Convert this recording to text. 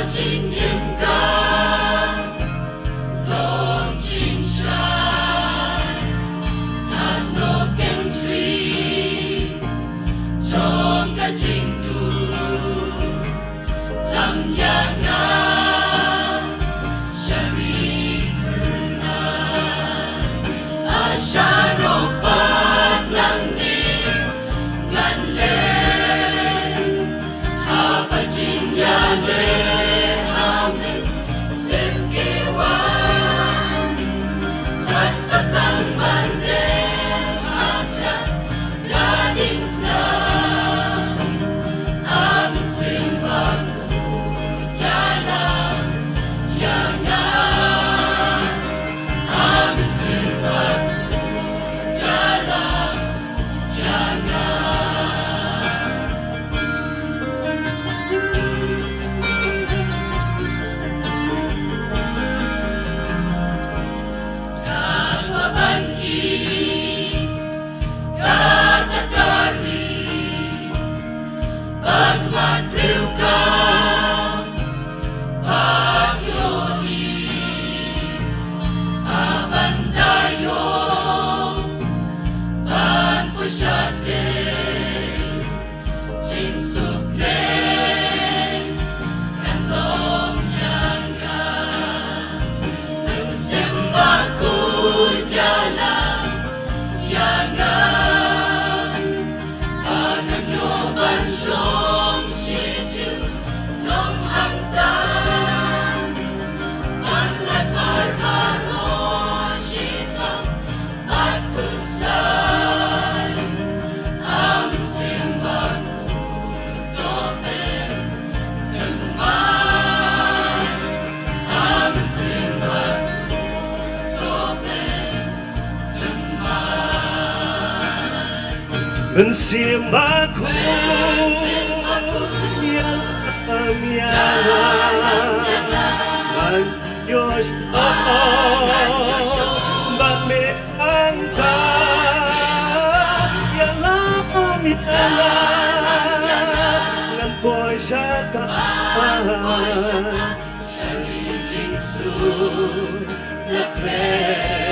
金岩岗，龙井山，塔诺根水，中个京都，lang yangan, syari pernah, asyaropat langit, nganle, habajin yale, amin, simkiwan, laksatang bande, ajan, gading na, amin simbaku, yalam, yangan, amin simbaku, yalam, yangan. Kapabangi, katakari, pagmatriw ka, pagyoi, abandayo, panpusyate, sinsukne, kanlong yanga, ang simbaku jalan, yangan, anagyo bansyong siju, nong hangtan, ang nakarbaro, sitang, pagkuslay, ang simbaku, dopen, tengman, ang simbaku, dopen, Mensimbaku yang pamyanan Banyos Bami anta Yalam yalam Ngan poy syatan syari jingsu, lakre,